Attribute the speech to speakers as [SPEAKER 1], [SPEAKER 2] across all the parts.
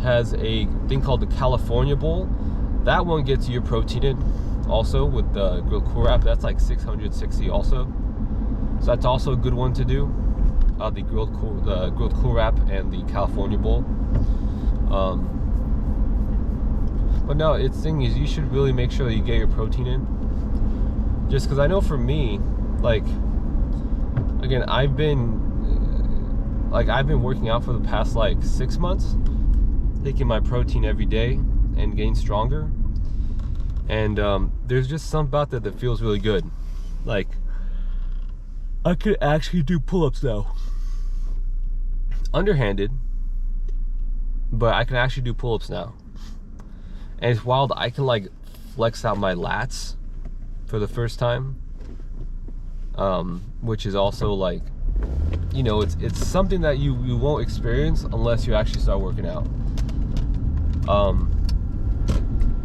[SPEAKER 1] has a thing called the California Bowl. That one gets your protein in also with the grilled Cool Wrap. That's like 660 also. So that's also a good one to do. The grilled Cool Wrap and the California Bowl. But no, its thing is you should really make sure that you get your protein in. Just because I know for me, like, again, I've been working out for the past like 6 months, taking my protein every day and getting stronger. And there's just something about that feels really good. Like, I could actually do pull-ups now. Underhanded, but I can actually do pull-ups now. And it's wild, I can like flex out my lats for the first time. Which is also like, you know, it's something that you won't experience unless you actually start working out.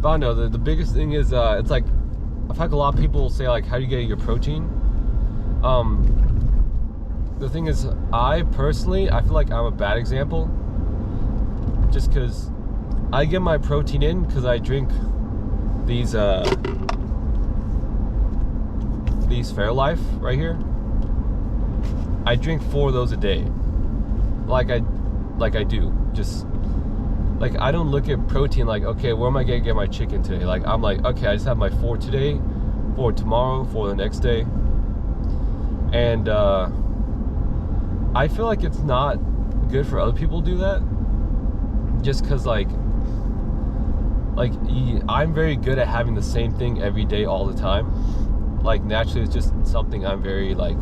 [SPEAKER 1] But I know the biggest thing is it's like, I feel like a lot of people say like, how do you get your protein? The thing is, I personally feel like I'm a bad example, just because I get my protein in because I drink these Fairlife right here. I drink 4 of those a day, like I do. Just like, I don't look at protein like, okay, where am I gonna get my chicken today? Like, I'm like, okay, I just have my 4 today, 4 tomorrow, 4 the next day. And I feel like it's not good for other people to do that, just because like I'm very good at having the same thing every day all the time. Like, naturally, it's just something I'm very like,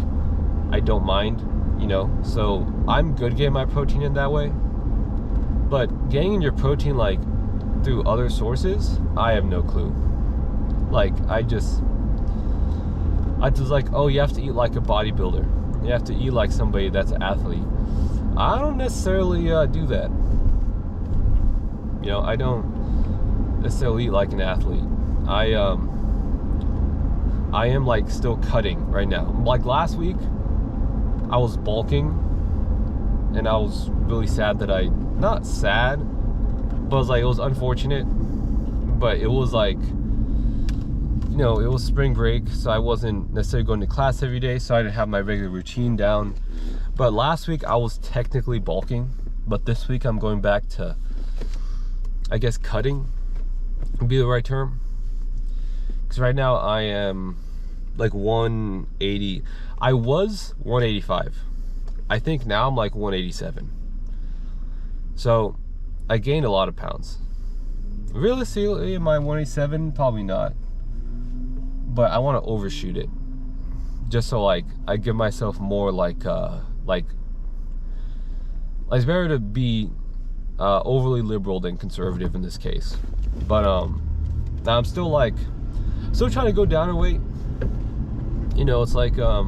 [SPEAKER 1] I don't mind, you know. So I'm good getting my protein in that way. But getting in your protein like through other sources, I have no clue. Like, I just like, oh, you have to eat like a bodybuilder. You have to eat like somebody that's an athlete. I don't necessarily do that. You know, I don't necessarily eat like an athlete. I am like still cutting right now. Like last week, I was bulking, and I was really sad that not sad, but it was like, it was unfortunate. But it was like, you know, it was spring break, so I wasn't necessarily going to class every day, so I didn't have my regular routine down. But last week I was technically bulking, but this week I'm going back to, I guess, cutting would be the right term. Because right now I am like 180. I was 185. I think now I'm like 187. So I gained a lot of pounds. Realistically, am I 187? Probably not. But I want to overshoot it, just so like I give myself more like it's better to be overly liberal than conservative in this case. But now I'm still trying to go down in weight. You know, it's like by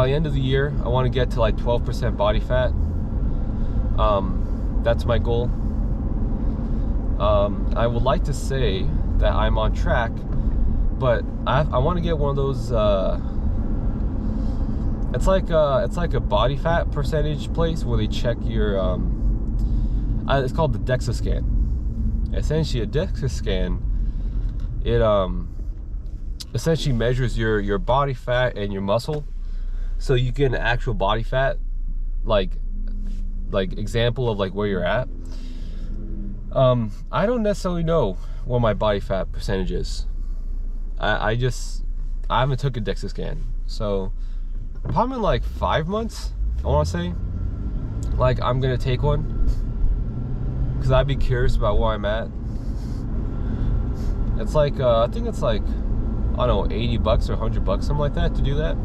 [SPEAKER 1] the end of the year, I want to get to like 12% body fat. That's my goal. I would like to say that I'm on track, but I want to get one of those. It's like a body fat percentage place where they check your. It's called the DEXA scan. Essentially, a DEXA scan, it essentially measures your body fat and your muscle, so you get an actual body fat, like example of like where you're at. I don't necessarily know what my body fat percentage is. I haven't took a DEXA scan, so probably in like 5 months, I want to say, like, I'm gonna take one, because I'd be curious about where I'm at. It's like I think it's like, I don't know, $80 or $100, something like that, to do that.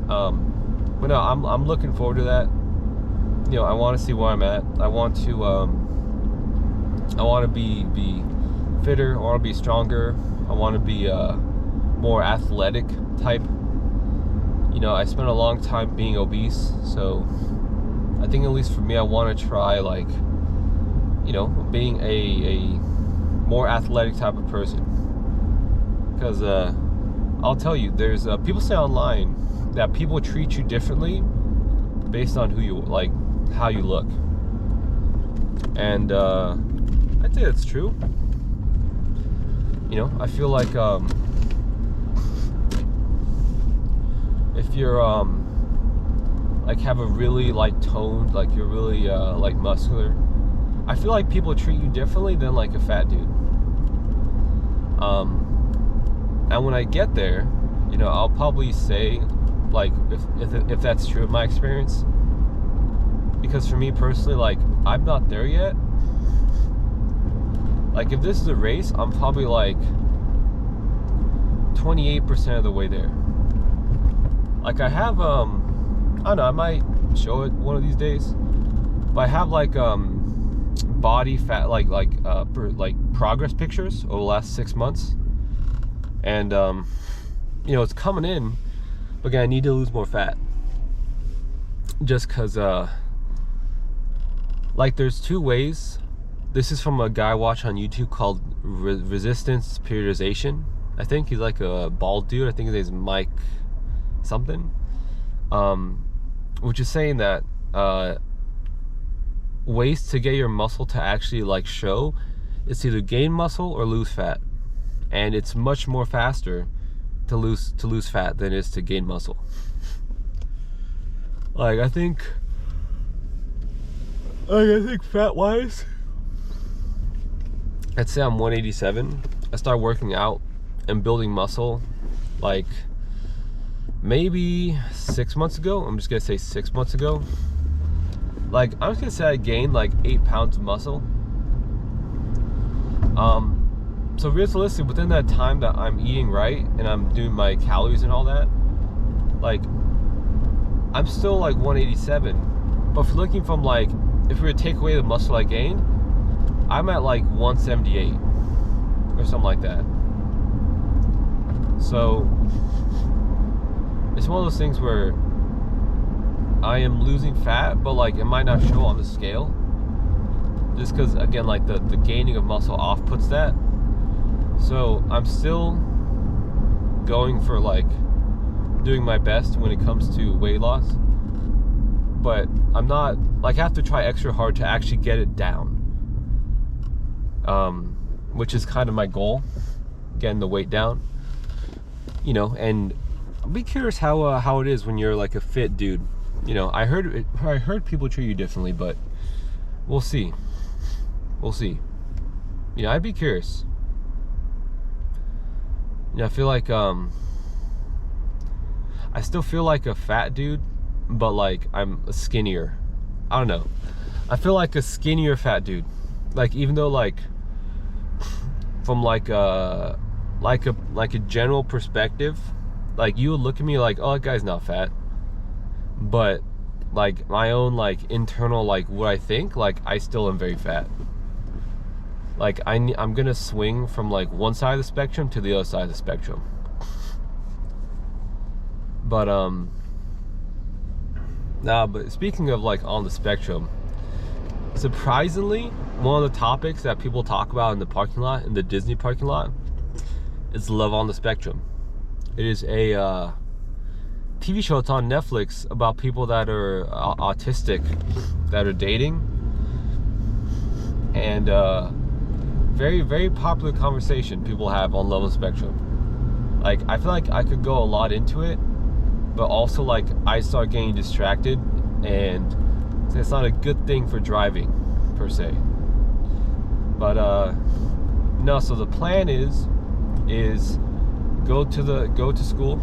[SPEAKER 1] But no, I'm looking forward to that. You know, I want to see where I'm at. I want to be fitter. I want to be stronger. I want to be more athletic type. You know, I spent a long time being obese, so I think, at least for me, I want to try, like, you know, being a more athletic type of person. Because I'll tell you, there's people say online that people treat you differently based on who you like, how you look. And I'd say that's true. You know, I feel like if you're like have a really like toned, like you're really like muscular, I feel like people treat you differently than like a fat dude. And when I get there, you know, I'll probably say like if that's true in my experience, because for me personally, like I'm not there yet. Like if this is a race, I'm probably like 28% of the way there. Like I have I don't know, I might show it one of these days, but I have like body fat like progress pictures over the last 6 months, and you know, it's coming in, but again, I need to lose more fat, just because like there's two ways. This is from a guy I watch on YouTube called Resistance Periodization. I think he's like a bald dude. I think his name is Mike something, which is saying that ways to get your muscle to actually like show is to either gain muscle or lose fat, and it's much more faster to lose fat than it is to gain muscle. Like I think fat wise, I'd say I'm 187. I started working out and building muscle like maybe 6 months ago. I'm just gonna say 6 months ago. Like I'm just gonna say I gained like 8 pounds of muscle. So realistically, within that time that I'm eating right and I'm doing my calories and all that, like I'm still like 187. But if you're looking from like, if we were to take away the muscle I gained, I'm at like 178 or something like that. So it's one of those things where I am losing fat, but like it might not show on the scale, just because again, like the gaining of muscle off puts that. So I'm still going for like doing my best when it comes to weight loss, but I'm not like, I have to try extra hard to actually get it down, which is kind of my goal, getting the weight down, you know. And I'll be curious how it is when you're like a fit dude. You know, I heard people treat you differently, but we'll see. You know, I'd be curious. You know, I feel like I still feel like a fat dude, but like I'm a skinnier. I don't know. I feel like a skinnier fat dude. Like even though like from like a general perspective, like you would look at me like, oh, that guy's not fat. But like my own like internal like what I think, like I still am very fat. Like I'm gonna swing from like one side of the spectrum to the other side of the spectrum. But but speaking of like on the spectrum, surprisingly, one of the topics that people talk about in the parking lot, in the Disney parking lot, is Love on the Spectrum. It is a TV show. It's on Netflix about people that are autistic, that are dating, and very, very popular conversation people have on Love on the Spectrum. Like I feel like I could go a lot into it, but also like I start getting distracted, and it's not a good thing for driving per se. But no, so the plan is go to school,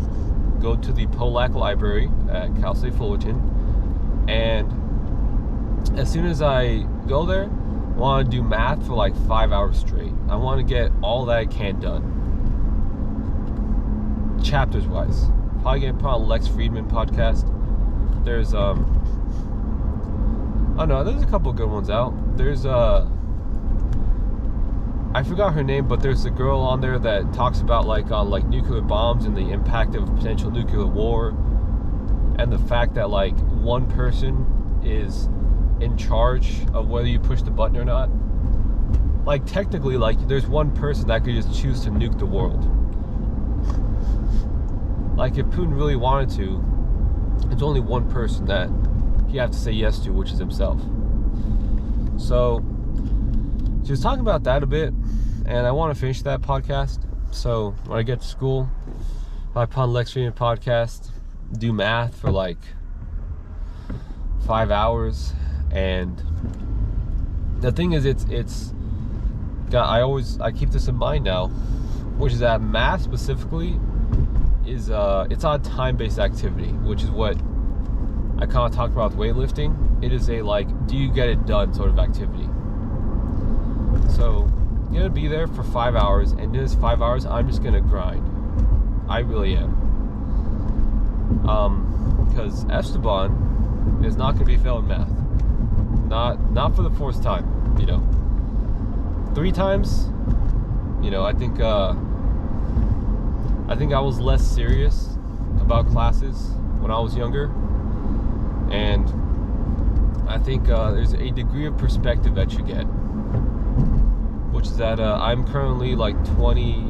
[SPEAKER 1] go to the Polack Library at Cal State Fullerton, and as soon as I go there, I want to do math for like 5 hours straight. I want to get all that I can done, chapters wise. Probably gonna put on Lex Friedman podcast. There's I don't know, there's a couple good ones out. There's I forgot her name, but there's a girl on there that talks about like on like nuclear bombs and the impact of potential nuclear war, and the fact that like one person is in charge of whether you push the button or not. Like technically, like there's one person that could just choose to nuke the world. Like if Putin really wanted to, there's only one person that he have to say yes to, which is himself. So she was talking about that a bit, and I want to finish that podcast. So when I get to school, I put on Lex Reading podcast, do math for like 5 hours, and the thing is, I keep this in mind now, which is that math specifically is it's not a time-based activity, which is what I kind of talked about with weightlifting. It is a like, do you get it done sort of activity. So you're gonna be there for 5 hours, and in this 5 hours, I'm just gonna grind. I really am. Because Esteban is not gonna be failing math. Not for the fourth time, 3 times, I think I was less serious about classes when I was younger, and I think there's a degree of perspective that you get, which is that I'm currently like 20,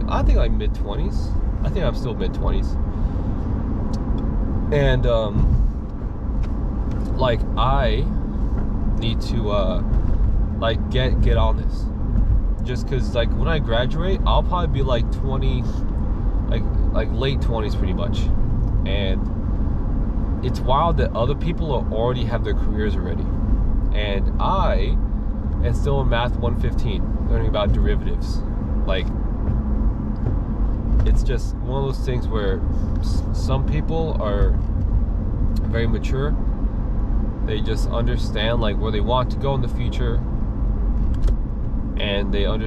[SPEAKER 1] I think like mid-20s. I think I'm still mid-20s, and like I need to like get on this, just because like when I graduate, I'll probably be like 20, like late 20s pretty much, and it's wild that other people already have their careers already, and I am still in math 115 learning about derivatives. Like, it's just one of those things where some people are very mature. They just understand like where they want to go in the future, and they understand